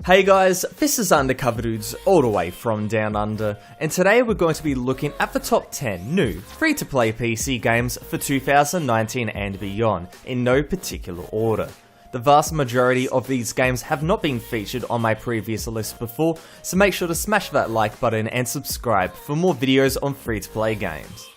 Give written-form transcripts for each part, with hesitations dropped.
Hey guys, this is Undercover Dudes all the way from Down Under, and today we're going to be looking at the top 10 new free-to-play PC games for 2019 and beyond, in no particular order. The vast majority of these games have not been featured on my previous list before, so make sure to smash that like button and subscribe for more videos on free-to-play games.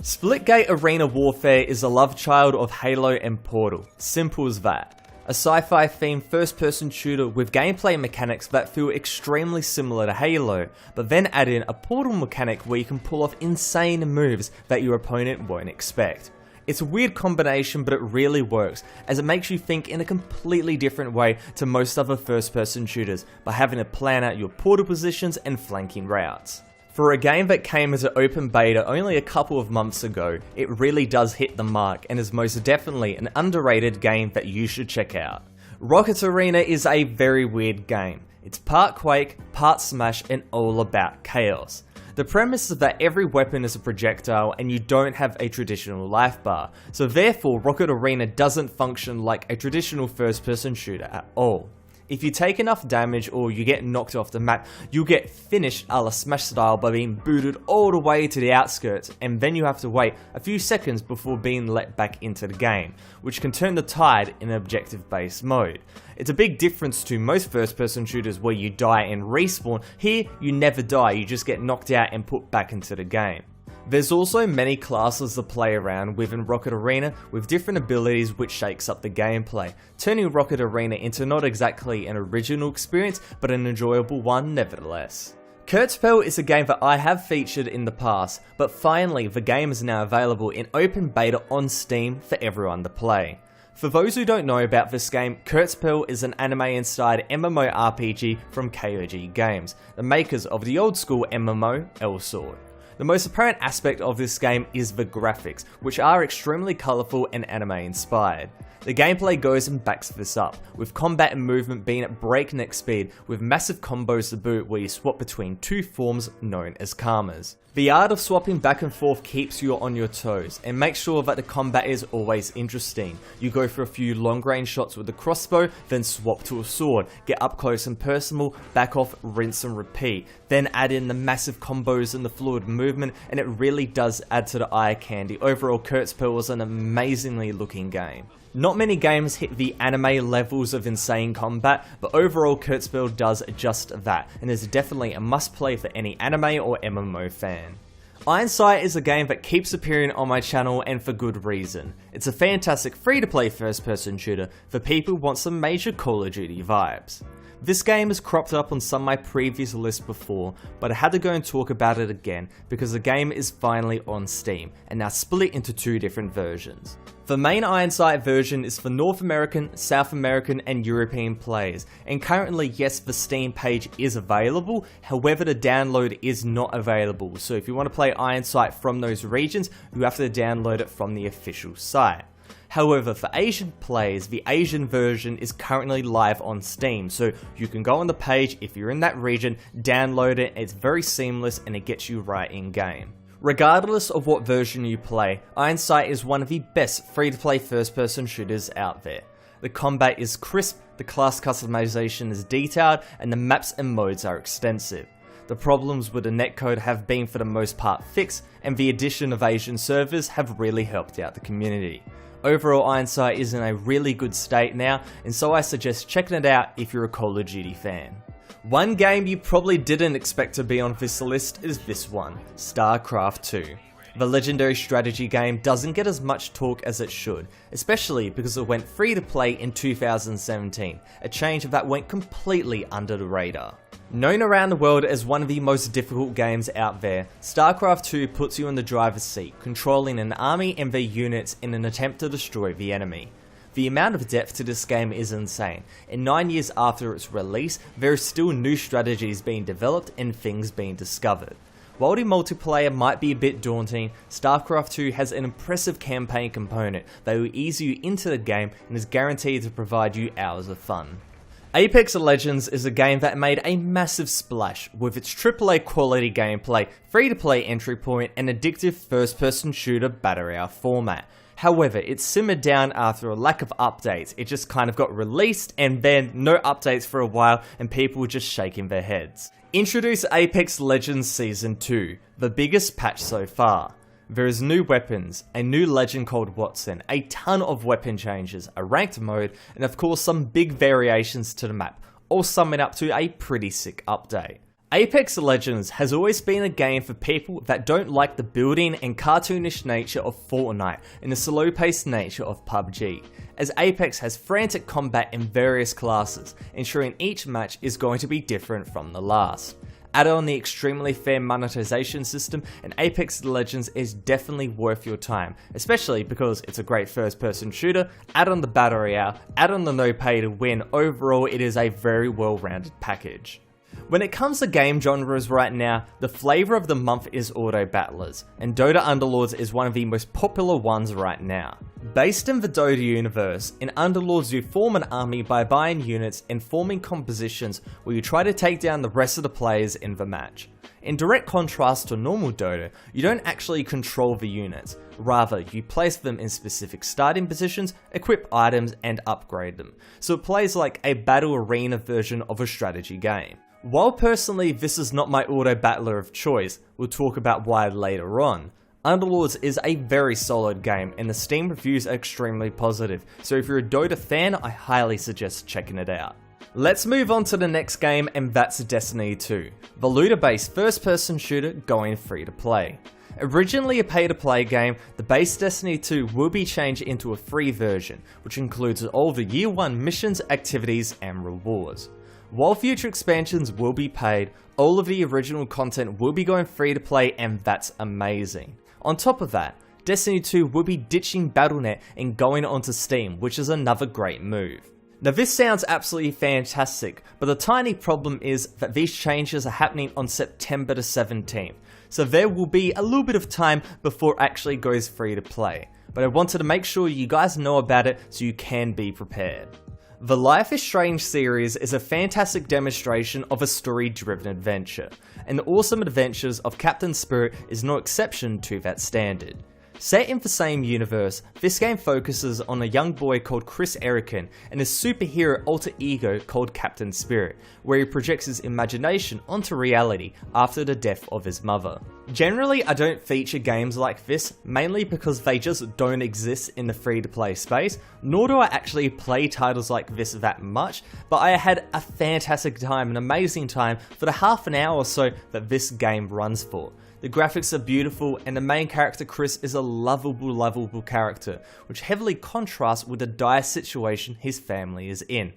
Splitgate Arena Warfare is a love child of Halo and Portal, simple as that. A sci-fi themed first-person shooter with gameplay mechanics that feel extremely similar to Halo, but then add in a Portal mechanic where you can pull off insane moves that your opponent won't expect. It's a weird combination, but it really works, as it makes you think in a completely different way to most other first-person shooters by having to plan out your portal positions and flanking routes. For a game that came as an open beta only a couple of months ago, it really does hit the mark and is most definitely an underrated game that you should check out. Rocket Arena is a very weird game. It's part Quake, part Smash, and all about chaos. The premise is that every weapon is a projectile and you don't have a traditional life bar, so therefore Rocket Arena doesn't function like a traditional first-person shooter at all. If you take enough damage or you get knocked off the map, you'll get finished a la Smash style by being booted all the way to the outskirts, and then you have to wait a few seconds before being let back into the game, which can turn the tide in objective based mode. It's a big difference to most first person shooters where you die and respawn. Here you never die, you just get knocked out and put back into the game. There's also many classes to play around within Rocket Arena with different abilities which shakes up the gameplay, turning Rocket Arena into not exactly an original experience, but an enjoyable one nevertheless. Kurtzpel is a game that I have featured in the past, but finally the game is now available in open beta on Steam for everyone to play. For those who don't know about this game, Kurtzpel is an anime-inspired MMORPG from KOG Games, the makers of the old school MMO L-Sword. The most apparent aspect of this game is the graphics, which are extremely colourful and anime inspired. The gameplay goes and backs this up, with combat and movement being at breakneck speed with massive combos to boot where you swap between two forms known as karmas. The art of swapping back and forth keeps you on your toes and makes sure that the combat is always interesting. You go for a few long range shots with the crossbow, then swap to a sword, get up close and personal, back off, rinse and repeat, then add in the massive combos and the fluid movement, and it really does add to the eye candy. Overall, Kurtzpel was an amazingly looking game. Not many games hit the anime levels of insane combat, but overall Kurtzpel does just that, and is definitely a must play for any anime or MMO fan. Ironsight is a game that keeps appearing on my channel, and for good reason. It's a fantastic free-to-play first-person shooter for people who want some major Call of Duty vibes. This game has cropped up on some of my previous lists before, but I had to go and talk about it again because the game is finally on Steam, and now split into two different versions. The main Ironsight version is for North American, South American and European players, and currently yes, the Steam page is available, however the download is not available, so if you want to play Ironsight from those regions, you have to download it from the official site. However, for Asian players, the Asian version is currently live on Steam, so you can go on the page if you're in that region, download it, it's very seamless and it gets you right in game. Regardless of what version you play, Ironsight is one of the best free-to-play first-person shooters out there. The combat is crisp, the class customization is detailed, and the maps and modes are extensive. The problems with the netcode have been for the most part fixed, and the addition of Asian servers have really helped out the community. Overall, Ironsight is in a really good state now, and so I suggest checking it out if you're a Call of Duty fan. One game you probably didn't expect to be on this list is this one, Starcraft 2. The legendary strategy game doesn't get as much talk as it should, especially because it went free to play in 2017, a change that went completely under the radar. Known around the world as one of the most difficult games out there, StarCraft 2 puts you in the driver's seat, controlling an army and their units in an attempt to destroy the enemy. The amount of depth to this game is insane, and 9 years after its release, there are still new strategies being developed and things being discovered. While the multiplayer might be a bit daunting, StarCraft 2 has an impressive campaign component that will ease you into the game and is guaranteed to provide you hours of fun. Apex Legends is a game that made a massive splash with its AAA quality gameplay, free-to-play entry point, and addictive first-person shooter battle royale format. However, it simmered down after a lack of updates. It just kind of got released and then no updates for a while and people were just shaking their heads. Introduce Apex Legends Season 2, the biggest patch so far. There is new weapons, a new legend called Watson, a ton of weapon changes, a ranked mode, and of course some big variations to the map, all summing up to a pretty sick update. Apex Legends has always been a game for people that don't like the building and cartoonish nature of Fortnite and the slow-paced nature of PUBG, as Apex has frantic combat in various classes, ensuring each match is going to be different from the last. Add on the extremely fair monetization system and Apex Legends is definitely worth your time, especially because it's a great first person shooter, add on the Battle Royale, add on the no pay to win, overall it is a very well rounded package. When it comes to game genres right now, the flavour of the month is auto battlers, and Dota Underlords is one of the most popular ones right now. Based in the Dota universe, in Underlords you form an army by buying units and forming compositions where you try to take down the rest of the players in the match. In direct contrast to normal Dota, you don't actually control the units, rather you place them in specific starting positions, equip items and upgrade them, so it plays like a battle arena version of a strategy game. While personally this is not my auto battler of choice, we'll talk about why later on, Underlords is a very solid game and the Steam reviews are extremely positive, so if you're a Dota fan I highly suggest checking it out. Let's move on to the next game and that's Destiny 2, the looter-based first-person shooter going free to play. Originally a pay-to-play game, the base Destiny 2 will be changed into a free version, which includes all the Year 1 missions, activities and rewards. While future expansions will be paid, all of the original content will be going free to play and that's amazing. On top of that, Destiny 2 will be ditching Battle.net and going onto Steam, which is another great move. Now this sounds absolutely fantastic, but the tiny problem is that these changes are happening on September the 17th, so there will be a little bit of time before it actually goes free to play. But I wanted to make sure you guys know about it so you can be prepared. The Life is Strange series is a fantastic demonstration of a story-driven adventure, and the awesome adventures of Captain Spirit is no exception to that standard. Set in the same universe, this game focuses on a young boy called Chris Erican and his superhero alter ego called Captain Spirit, where he projects his imagination onto reality after the death of his mother. Generally, I don't feature games like this, mainly because they just don't exist in the free-to-play space, nor do I actually play titles like this that much, but I had a fantastic time, an amazing time, for the half an hour or so that this game runs for. The graphics are beautiful and the main character Chris is a lovable character, which heavily contrasts with the dire situation his family is in.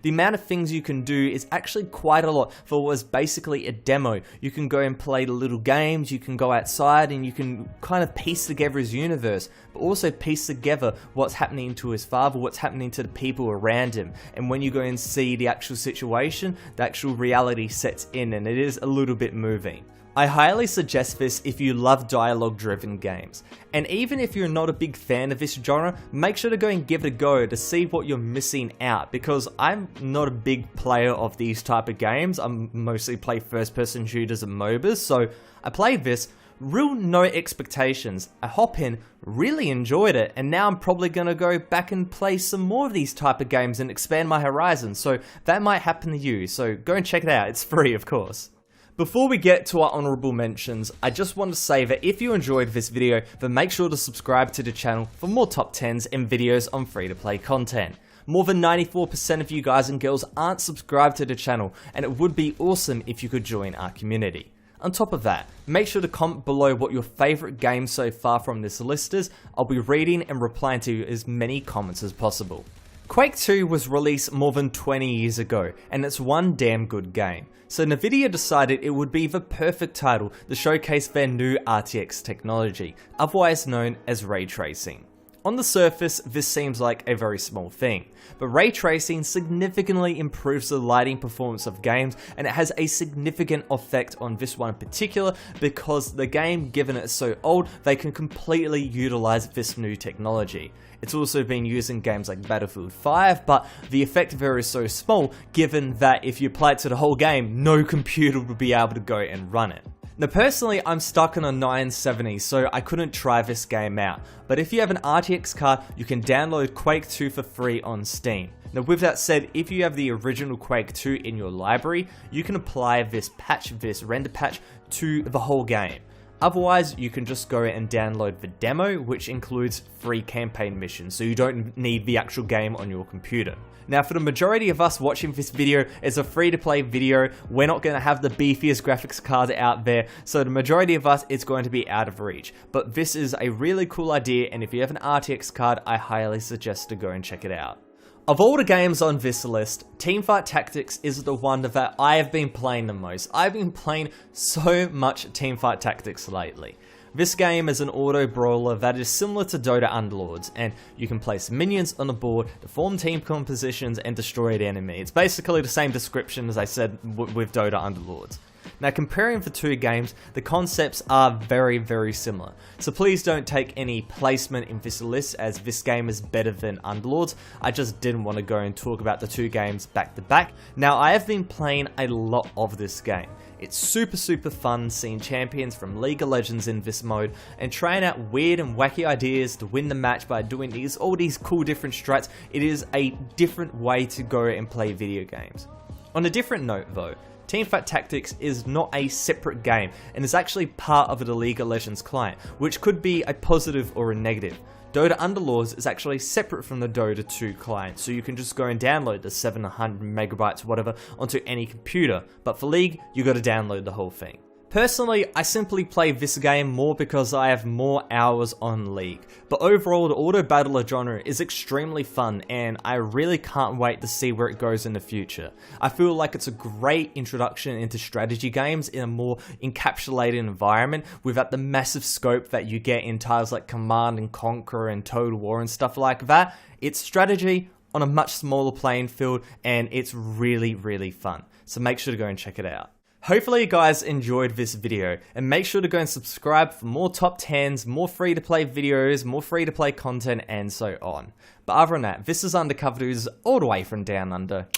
The amount of things you can do is actually quite a lot for what was basically a demo. You can go and play the little games, you can go outside and you can kind of piece together his universe, but also piece together what's happening to his father, what's happening to the people around him. And when you go and see the actual situation, the actual reality sets in and it is a little bit moving. I highly suggest this if you love dialogue-driven games, and even if you're not a big fan of this genre, make sure to go and give it a go to see what you're missing out, because I'm not a big player of these type of games. I mostly play first-person shooters and MOBAs, so I played this, real no expectations. I hop in, really enjoyed it, and now I'm probably gonna go back and play some more of these type of games and expand my horizons, so that might happen to you, so go and check it out, it's free of course. Before we get to our honourable mentions, I just want to say that if you enjoyed this video, then make sure to subscribe to the channel for more top 10s and videos on free-to-play content. More than 94% of you guys and girls aren't subscribed to the channel, and it would be awesome if you could join our community. On top of that, make sure to comment below what your favourite game so far from this list is. I'll be reading and replying to as many comments as possible. Quake 2 was released more than 20 years ago, and it's one damn good game. So Nvidia decided it would be the perfect title to showcase their new RTX technology, otherwise known as ray tracing. On the surface, this seems like a very small thing, but ray tracing significantly improves the lighting performance of games, and it has a significant effect on this one in particular because the game, given it's so old, they can completely utilize this new technology. It's also been used in games like Battlefield 5, but the effect there is so small given that if you apply it to the whole game, no computer would be able to go and run it. Now personally, I'm stuck on a 970, so I couldn't try this game out. But if you have an RTX card, you can download Quake 2 for free on Steam. Now with that said, if you have the original Quake 2 in your library, you can apply this patch, this render patch, to the whole game. Otherwise, you can just go and download the demo, which includes free campaign missions, so you don't need the actual game on your computer. Now for the majority of us watching this video, it's a free to play video. We're not going to have the beefiest graphics card out there, so the majority of us, it's going to be out of reach. But this is a really cool idea, and if you have an RTX card, I highly suggest to go and check it out. Of all the games on this list, Teamfight Tactics is the one that I have been playing the most. I've been playing so much Teamfight Tactics lately. This game is an auto brawler that is similar to Dota Underlords, and you can place minions on the board to form team compositions and destroy the enemy. It's basically the same description as I said with Dota Underlords. Now comparing the two games, the concepts are very, very similar. So please don't take any placement in this list as this game is better than Underlords. I just didn't want to go and talk about the two games back to back. Now I have been playing a lot of this game. It's super fun seeing champions from League of Legends in this mode and trying out weird and wacky ideas to win the match by doing all these cool different strats. It is a different way to go and play video games. On a different note though, Teamfight Tactics is not a separate game and is actually part of the League of Legends client, which could be a positive or a negative. Dota Underlords is actually separate from the Dota 2 client, so you can just go and download the 700 megabytes whatever onto any computer, but for League, you gotta download the whole thing. Personally, I simply play this game more because I have more hours on League, but overall the auto battler genre is extremely fun and I really can't wait to see where it goes in the future. I feel like it's a great introduction into strategy games in a more encapsulated environment without the massive scope that you get in titles like Command and Conquer and Total War and stuff like that. It's strategy on a much smaller playing field and it's really fun, so make sure to go and check it out. Hopefully you guys enjoyed this video, and make sure to go and subscribe for more top 10s, more free to play videos, more free to play content, and so on. But other than that, this is Undercover Dudes all the way from down under.